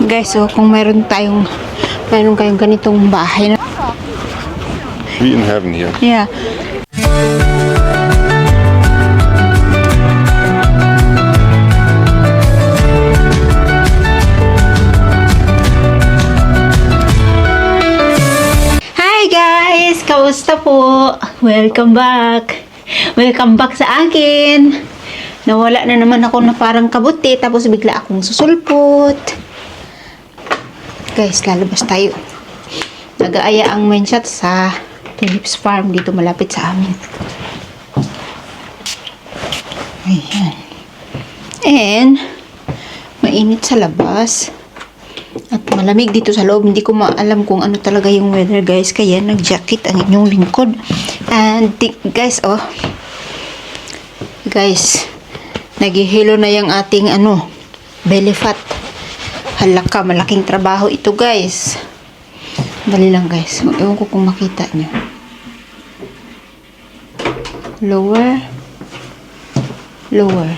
Guys, so kung mayroon kayong ganitong bahay na. Wie in heaven hier. Yeah. Hi guys! Kamusta po? Welcome back! Welcome back sa akin! Nawala na naman ako na parang kabuti tapos bigla akong susulpot. Guys, lalabas tayo. Nag-aaya ang mindset sa Phillips Farm dito malapit sa amin. Ayan. And mainit sa labas. At malamig dito sa loob. Hindi ko maalam kung ano talaga yung weather, guys. Kaya nag-jacket ang inyong lingkod. And guys, oh. Guys, naghihilo na yung ating belly fat. Halaka, malaking trabaho ito, guys. Dali lang, guys. Ewan ko kung makita nyo. Lower. Lower.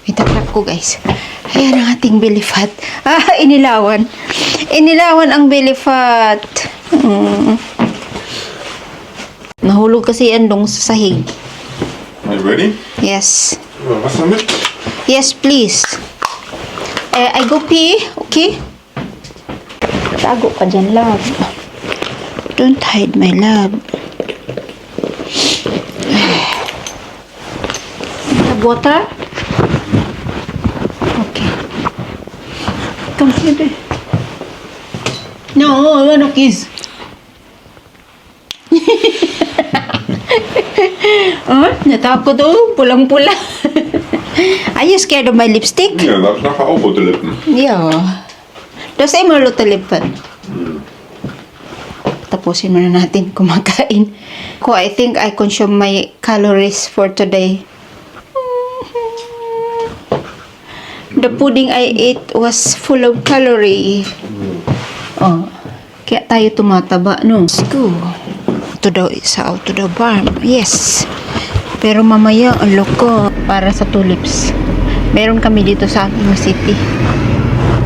Itatrap ko, guys. Ayan ang ating belly fat. Ah, inilawan. Inilawan ang belly fat. Nahulog kasi yan dong sa sahig. Are you ready? Yes. Wasser mit? Yes, please. I go pee, okay? Tago ka dyan, love. Don't hide my love. Have water? Okay. Come here. No, I want to kiss. Oh, natakot oh, pulang-pula. Are you scared of my lipstick? Ja, da hab ich nachher auch rote Lippen. Ja. Das ay malutalipan. Tapusin muna natin kumakain. I think I consume my calories for today. The pudding I ate was full of calorie. Oh. Kaya tayo tumataba, no? Let's go. Ito daw isa to the farm. Yes. Pero mamaya, ang loko para sa tulips. Meron kami dito sa aming city.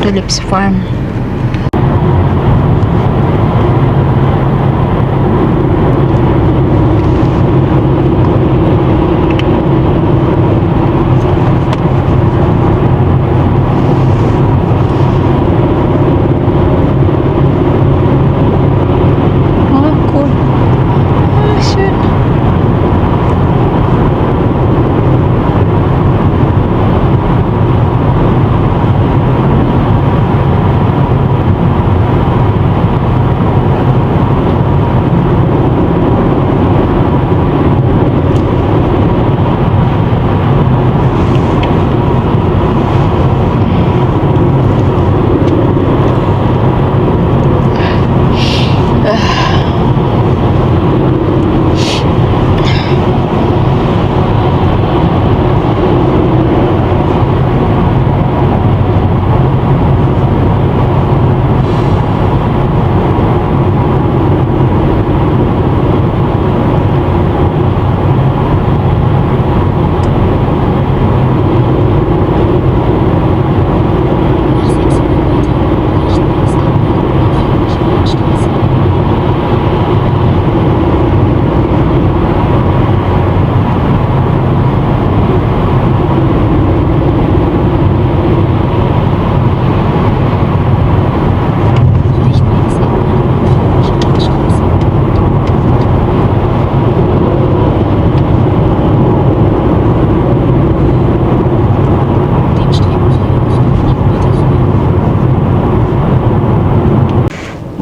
Tulips Farm. Oh, cool. Oh, shit.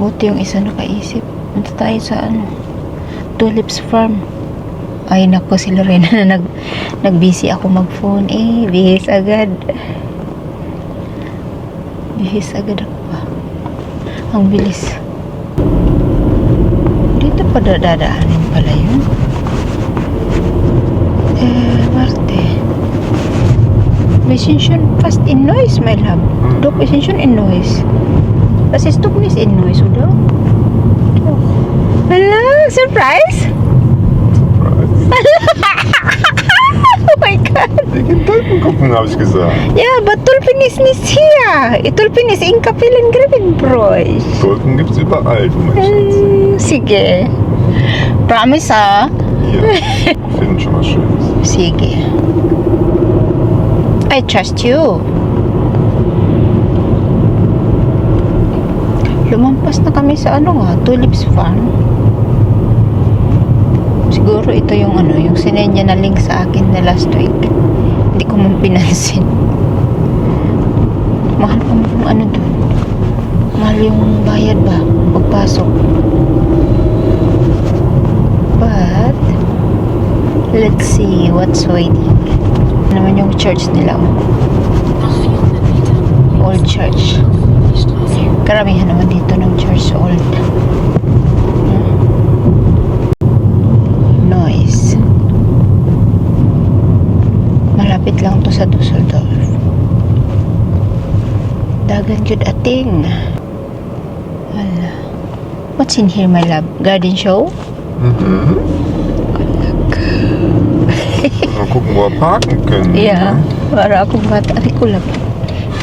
Buti yung isa nakaisip. Punta tayo sa Tulips Farm. Ay nako, si Lorena na nag-busy ako mag-phone. Bihis agad. Bihis agad ako pa. Ang bilis. Dito pa dadaanin pala yun. Marte. Besensyon fast in noise, my love. Dok, besensyon in noise. Was ist doch nicht in Neuss, oder? Hello, surprise? Surprise. Oh my God. Wir gehen Tulpen gucken, habe ich gesagt. Yeah, but tulpin is not here. Tulpin is in Kapilan Grevenbroich. Tulpen gibt's überall, du Mensch. Sige. Promise ah. Hier. Wir finden schon was Schönes. Sige. I trust you. Lumampas na kami sa Tulips Farm. Siguro ito yung yung sinenya na link sa akin na last week. Hindi ko man pinansin. Mahal pa mo yung doon. Mahal yung bayad ba? Pagpasok. But, let's see what's waiting. Ano naman yung church nila. Old church. Karamihan naman dito ng church old. Noise. Malapit lang to sa Dusseldorf. Dagan jud ating. Hala. What's in here, my love? Garden show? Mhm. Mal gucken, wo wir parken können. Yeah. ne? Para akong bata. Ari ko lang.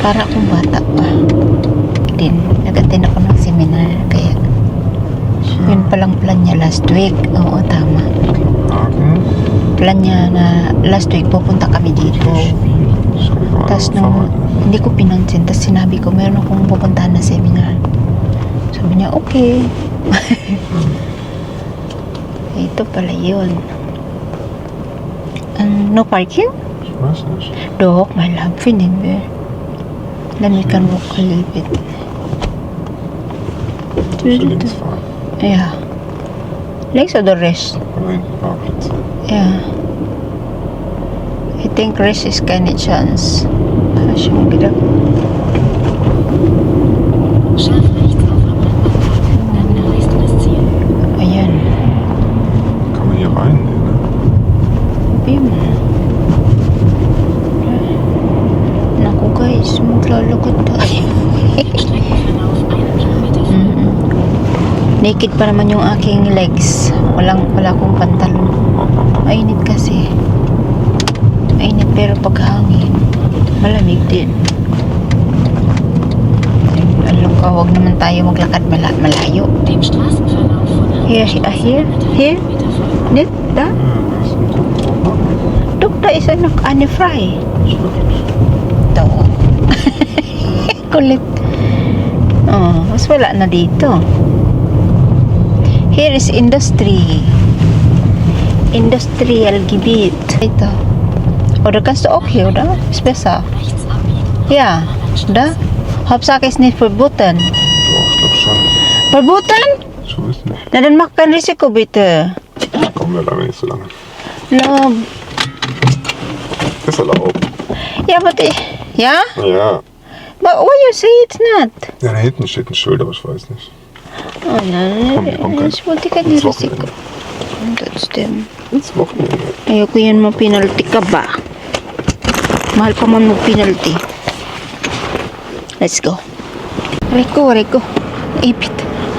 Para akong bata pa. Din, nag-attend ako ng seminar. Kaya, yun palang plan niya last week. Oo, tama. Parken. Plan niya na last week pupunta kami dito. Das kann ich mal Tapos fahren. hindi ko pinansin. Tapos sinabi ko, meron akong pupuntahan na seminar. Sabi niya, okay. Ito pala yun. No parking? Ich weiß nicht. Doch, my love, finden wir. Then we can walk a little bit. Ich will links fahren. Yeah. Links or the rest? Oder hinten Parkplätze. Yeah. I think rest is keine chance. Habe ich schon gedacht. Scharf rechts auf Amanda parken, dann erreichst du das Ziel. Ayan. Kann man hier rein? Nee, ne? Bim. Naku guys, maglalakad tayo. Streckenverlauf 1 Kilometer folgen. Naked pa naman yung aking legs. Wala akong pantalon. Mainit kasi. Mainit pero paghangin. Malamig din. Alam ka, huwag naman tayo maglakad malayo. Dem Straßenverlauf von Here, here, here. Dit, da. Duk, da is Anne Fry. Ito. Kulit. Oh, mas wala na dito. Here is industry. Industrial Gebiet. Ito. Oder kannst du auch hier, oder? Ist besser. rechts abbiegen. Ja, da. Hauptsache ist nicht verboten. Doch, ich glaube schon. Verboten? Ich weiß nicht. Na, dann mach kein Risiko, bitte. Kommen wir lange nicht so lange. Love. Ist erlaubt. Ja, but ja? Ja. But why you say it's not? Ja, da hinten steht ein Schild, aber ich weiß nicht. Oh, Komm, kein. yes, buti ka Ins di risiko. Wochenende. That's them. Ins Wochenende. Ayoko yan mo penalty ka ba? Mahal pa man mo penalty. Let's go. Reko. Ipit.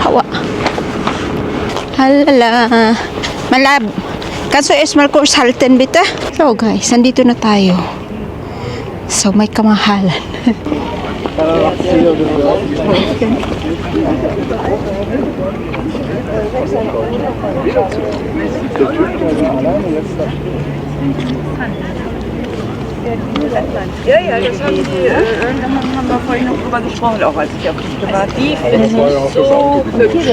Hawa. Halala. Malab. Kanso erstmal kurz halten bitte. So guys, nandito na tayo. So may kamahalan. Ja, ja, das haben die, haben wir vorhin noch drüber gesprochen, auch als ich auf die war. Die finde ich so hübsch.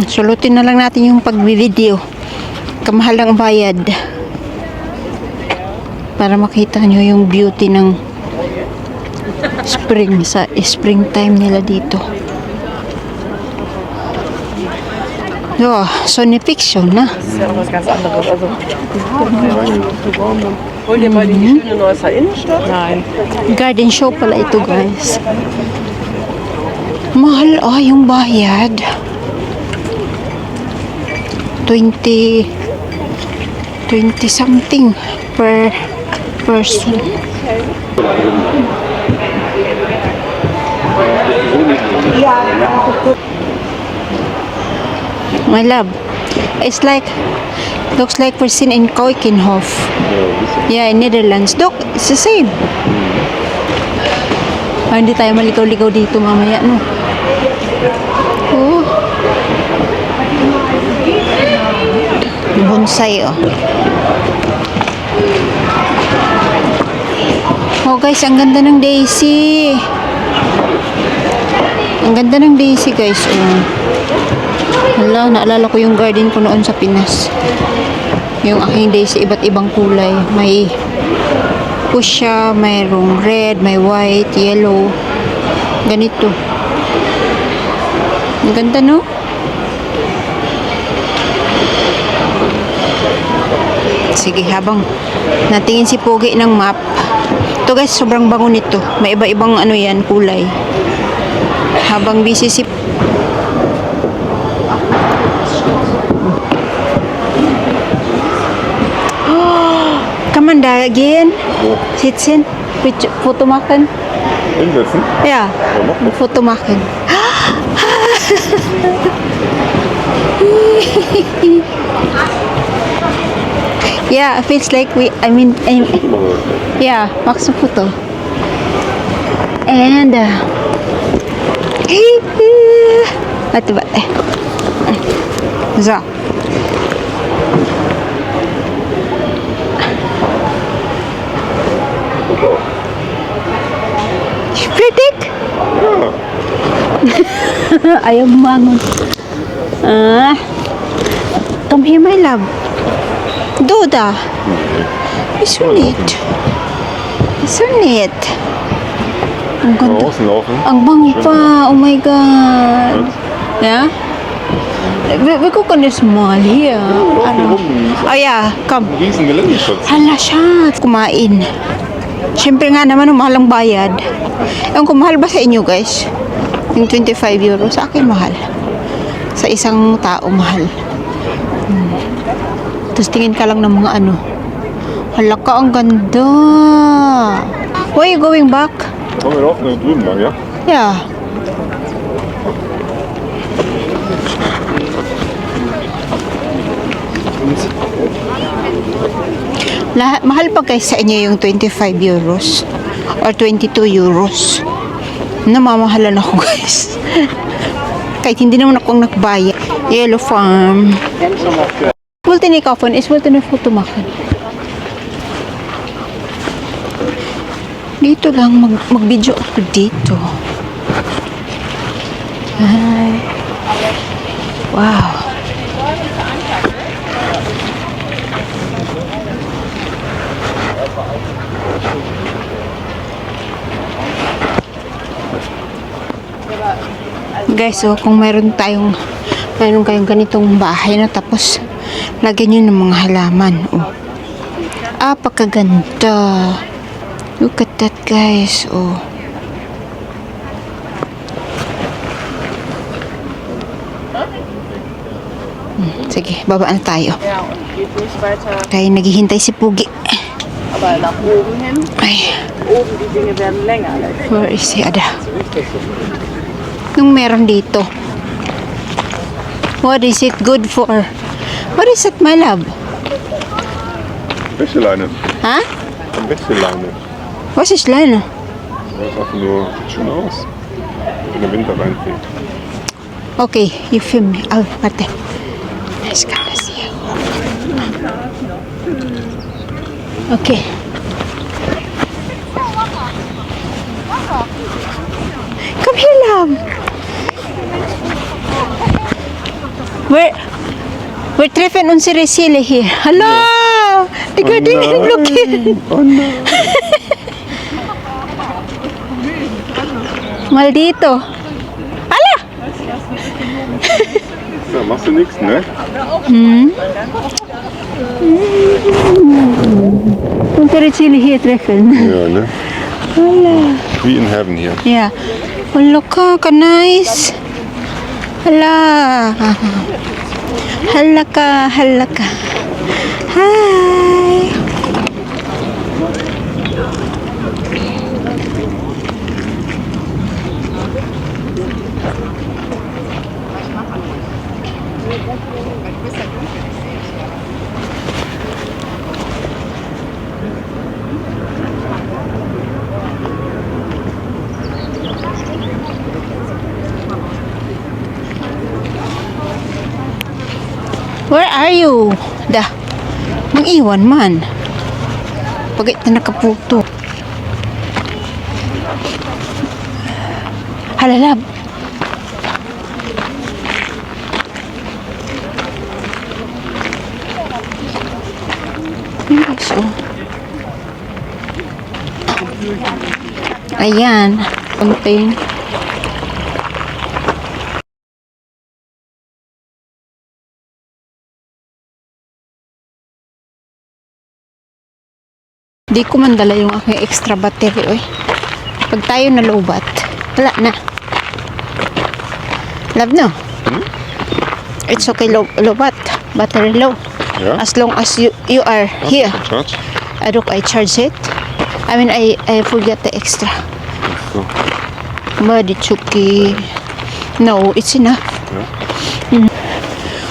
Sulutin na lang natin yung pag-video. Kamahal ang bayad. Para makita nyo yung beauty ng spring sa springtime nila dito. Ja, Sonifiction, na. Das ist ja noch was ganz anderes. Also, hol dir mal die schöne Neusser Innenstadt. Nein. Garden show pala ito, guys. Mahal yung bayad. 20 something per person. My love. It's like, looks like we're seen in Keukenhof. Yeah, in Netherlands. Look, it's the same. Hindi tayo maligaw-ligaw dito mamaya, no? Oh. Bonsai, oh. Oh, guys, ang ganda ng daisy. Ang ganda ng daisy, guys. Oh. Hala, naalala ko yung garden ko noon sa Pinas. Yung aking daisy, iba't ibang kulay. May fuchsia, mayroong red, may white, yellow. Ganito. Ang ganda, no? Sige, habang natingin si Pogi ng map. Ito guys, sobrang bango nito. May iba-ibang ano yan, kulay. Habang busy si Come on, da again. Wo? Sitzen. Foto machen. Hinsetzen? Ja, Foto machen. Yeah, it feels like yeah, machst du Foto. And, warte. So. Pretty? Ayaw bumangon. Come here, my love. Duda. It's so neat. It's so neat. Ang ganda. Draußen laufen. Ang bango pa. Oh my God. Yeah? We cook on this mall here. Ano? Oh yeah, come. Riesen Geländeschutz. Hala siya. Kumain. Siyempre nga naman, mahal ang bayad. Ewan ko, mahal ba sa inyo guys? Yung 25 euro, sa akin mahal. Sa isang tao, mahal. Tapos tingin ka lang ng mga ano. Hala ka, ang ganda. Where are you going back? Kommen wir doch drüben lang, ja? Yeah. Mahal pa guys sa inyo yung 25 euros or 22 euros. Namamahalan ako guys. Kahit hindi naman akong nakbayad. Yellow Farm. Wollte nicht kaufen, ich wollte eine Foto machen. Dito lang, mag-video ako dito. Ay. Wow. Guys, so kung mayroon kayong ganitong bahay na tapos lagyan nyo ng mga halaman. Oh. Pakaganda. Look at that, guys. Oh. Sige, baba na tayo. Ja, und geht nicht weiter. Kaya naghihintay si Pugi. Aber nach oben hin. Ay, Oben die Dinge werden länger. where is he? Ada. Yung meron dito. What is it good for? What is it, my love? Wäscheleine. Ha? Wäscheleine. Was ist Leine? Das ist einfach nur, sieht schön aus. Wenn der Winter reinfällt. Okay, you film me. Oh, warte. Ich kann das hier. Okay. Come here, love. We're treffen unsere Seele hier. Hello! Die Gardinen blockieren. Oh nein. Maldito. Ala! Da machst du nichts, ne? Unsere Seele hier treffen. Ja, ne? Hala. Wie in heaven hier. Yeah. Hala ka nice. Hala. Hala ka. Hi. Where are you? Da. Mang iwan man. Pagay na nakaputo. Halalab. Yes, oh. Ayan. Konting. Di ko man dala yung aking extra battery, oy. Pag tayo nalubat, wala na. Love, no? It's okay, lobat. Battery low. Yeah? As long as you are here. Charge? I charge it. I mean, I forget the extra. So. Maditsuki. No, it's enough. Yeah.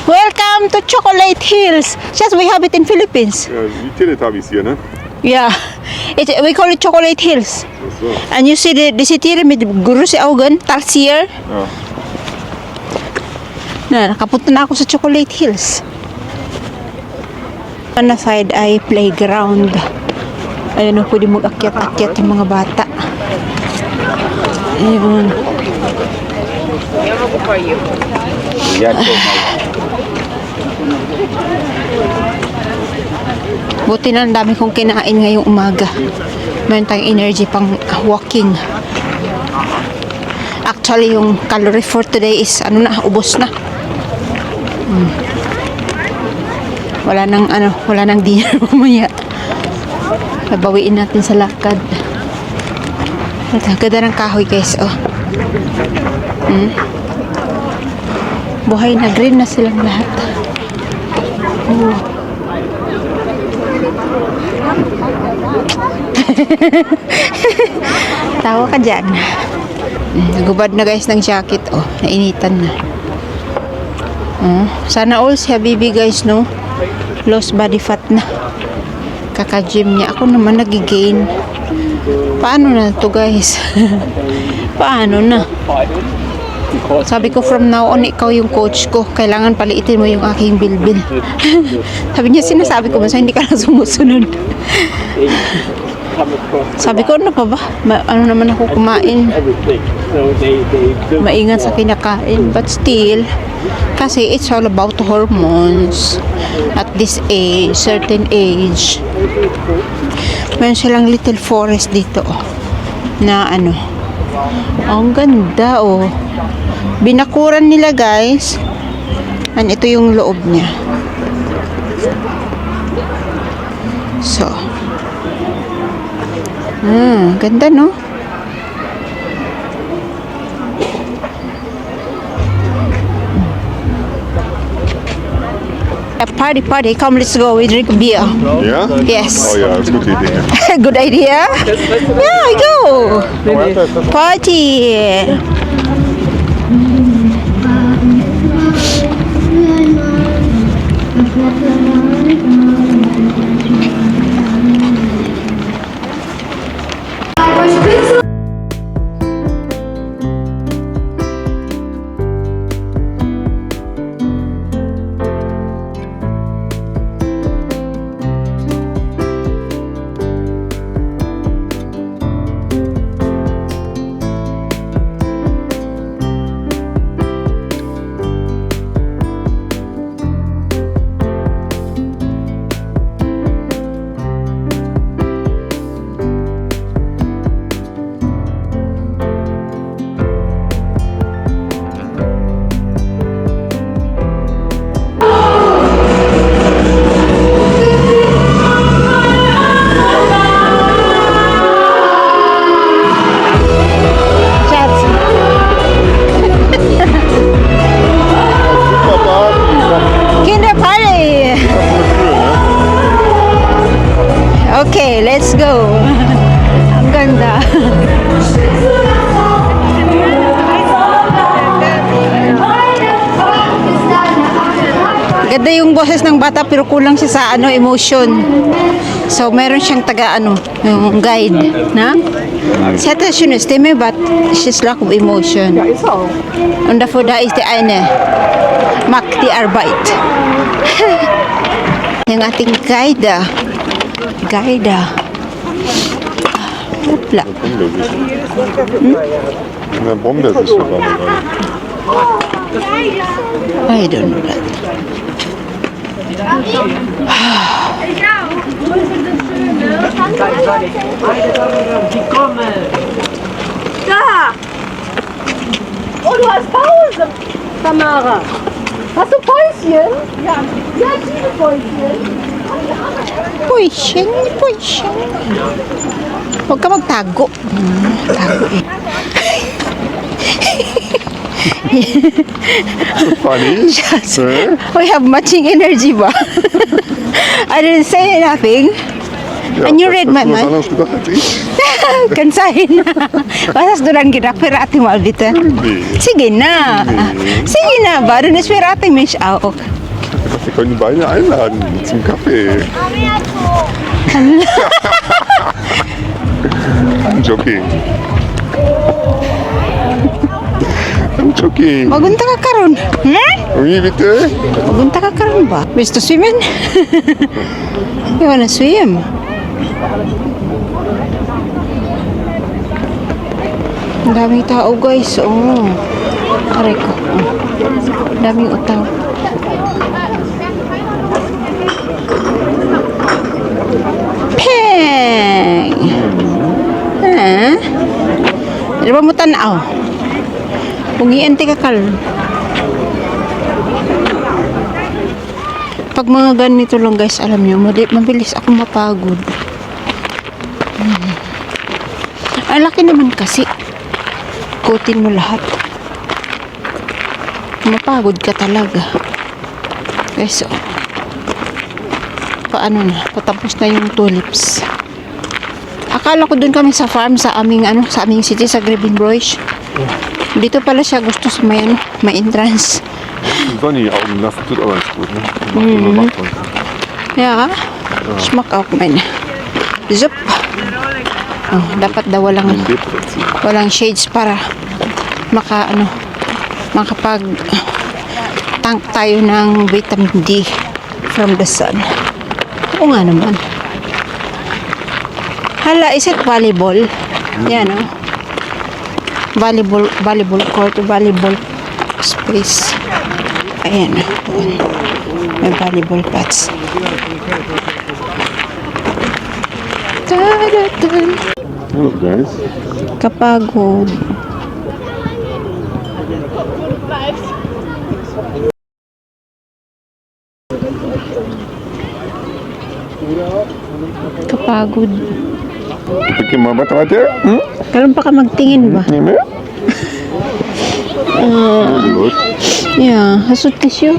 Welcome to Chocolate Hills. Just we have it in Philippines. Ja, die Teletubbies hier, ne? Yeah. We call it Chocolate Hills. Ach so. And you see the city with guru si Augen, Tarsier. Ja. Na, nakapunta na ako sa Chocolate Hills. On the side ay playground. Ayun, pwede mag-akyat-akyat yung mga bata. Ayun. Buti na ang dami kong kinain ngayong umaga. Mayroon tayong energy pang walking. Actually, yung calorie for today is ubos na. Wala nang dinner mamaya. Babawiin natin sa lakad. At ang ganda ng kahoy, guys, oh. Buhay na, green na silang lahat. Oh. Tawa ka dyan. Nagubad na, guys, ng jacket, oh. Nainitan na. Sana all si Habibi, guys, no? Lost body fat na. Kaka-gym niya. Ako naman nagigain. Paano na to, guys? Paano na? Sabi ko, from now on, ikaw yung coach ko. Kailangan paliitin mo yung aking bilbil. Sabi niya, sinasabi ko, basta hindi ka na sumusunod. Sabi ko, ano pa ba? Ano naman ako kumain? Maingat sa kinakain. But still, kasi it's all about hormones. At this age, certain age. Meron silang little forest dito, oh, na ano. Ang ganda, oh. Binakuran nila, guys. And ito yung loob niya. So. Ganda, no? A party. Come, let's go. We drink beer. Ja? Yes. Oh ja, dat is een goede idee. Good idea. Yeah, we go. Party. Kinder party. Okay, let's go. Ang ganda. Ganda yung boses ng bata pero kulang siya sa ano emotion. So meron siyang taga ano, yung guide, na? Sie hat eine schöne Stimme, but she's lack of emotion. Und dafür da ist die eine macht die Arbeit. Yung ating guide. Guide. Hopla. Eine Bombe ist schon gerade. I don't know that. Da! Oh, du hast Pause, Tamara. Hast du Päuschen? Ja. Ja, ich liebe Päuschen. Puising, puising. Huwag ka magtago. Tago eh. Funny? Just, Huh? we have matching energy ba? I didn't say nothing. And you read my Hast du was mind. anderes gedacht als ich? Kansahin na. Pasas doon gidak pero ate mo albita. Nee. Sige na. Sige na ba? Doon is pero ate mish out. Ich dachte, wir können die beide einladen zum Kaffee. I'm joking. I'm joking. Magunta ka karon. Wie bitte? Magunta ka karon ba? Wish to swim in? You wanna swim? Ang daming tao guys. Oh. Aray ko. Oh. Ang daming utaw. Peng! Ha? Di ba mo tanaw? Pungian ti kakal. Pag mga ganito lang guys, alam nyo, mabilis ako mapagod. Ang laki naman kasi. Kutin mo lahat. Mapagod ka talaga. Guys, so, paano na? Patapos na yung tulips. Akala ko dun kami sa farm sa aming sa aming city sa Grevenbroich. Dito pala siya gusto sa may may entrance. Sonny, die Augen lassen tut auch ganz gut, ne? Macht immer wach von. Ja, schmack auch meine. Zup. Oh, dapat daw Ein Dip dazu. walang shades para makapag tank tayo ng vitamin D from the sun. Oo nga naman. Hala, is it volleyball? Yan, oh. Volleyball court, volleyball space. Ayan, doon. May volleyball pads. Ta-da-da. Hello guys. Kapagod. Kapagod. Okay, mal weiter. Hm? Kailan pa ka magtingin ba? Nicht mehr? Gut. Yeah, hasut tissue.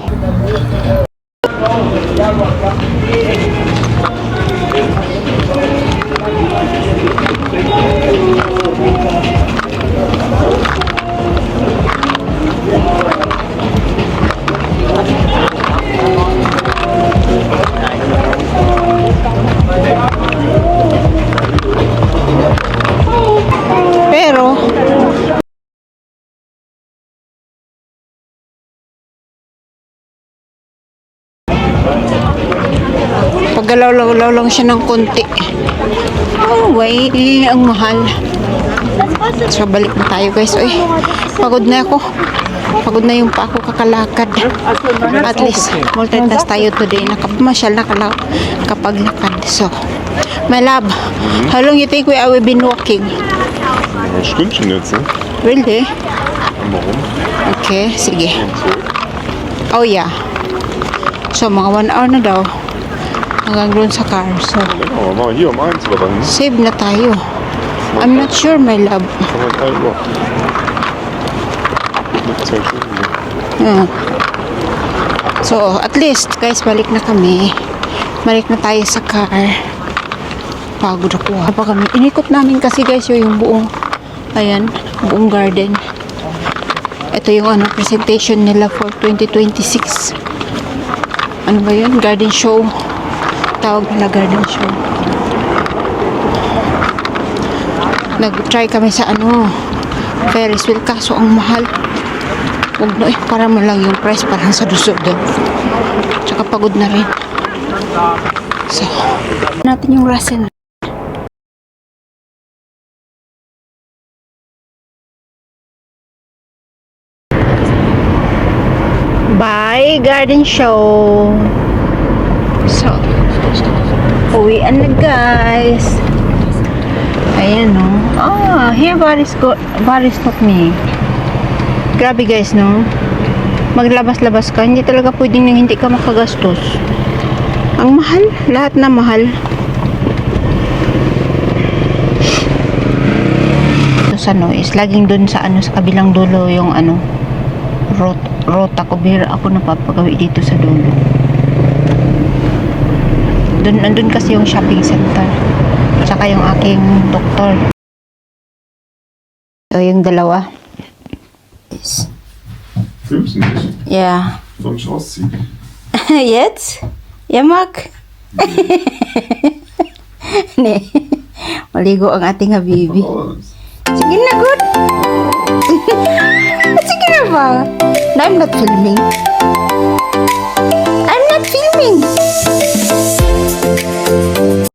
Pero paggalaw-law lang siya ng konti. Oh, way, ang mahal. So, balik na tayo guys. Uy, pagod na ako. Pagod na yung pa ako kakalakad. At least, multitask tayo today. Nakapamasyal na kapaglakad. So, my love, how long you think we have been walking? Ein Stündchen jetzt, ne? Really? Warum? Okay, sige. Und so. Oh yeah. So, mga 1 hour na daw. Hanggang doon sa car. So, Genau, machen wir hier um 1 oder wann? save na tayo. I'm not sure, my love. Machen wir 3 Uhr. Noch 2 Stunden. Ne? Yeah. So, at least, guys, balik na kami. Balik na tayo sa car. Pagod ako. Pa kami. Inikot namin kasi, guys, yung buong, ayan, buong garden. Ito yung presentation nila for 2026. ano ba yun? Garden show. Tawag nila garden show. Nag-try kami sa ano, Ferris wheel, kaso ang mahal. Huwag na para mo lang yung price, parang sa dusog doon. Tsaka pagod na rin. So, natin yung Russell. Bye, garden show. So, uwian na guys. Ayan no. Here Baris not me. Grabe guys no. Maglabas-labas ka, hindi talaga pwedeng nang hindi ka makagastos. Ang mahal, lahat na mahal. Ito sa no is laging dun sa ano sa kabilang dulo yung ano rota ko, bihira ako napapagawi dito sa dulo. Nandun kasi yung shopping center. Tsaka yung aking doktor. So, yung dalawa. Filmst du nicht? Yeah. Soll ich ausziehen? Jetzt? Ja, Mark? Nee. Maligo ang ating habibi. Alles. Sige na, good. Sige na ba? No, I'm not filming.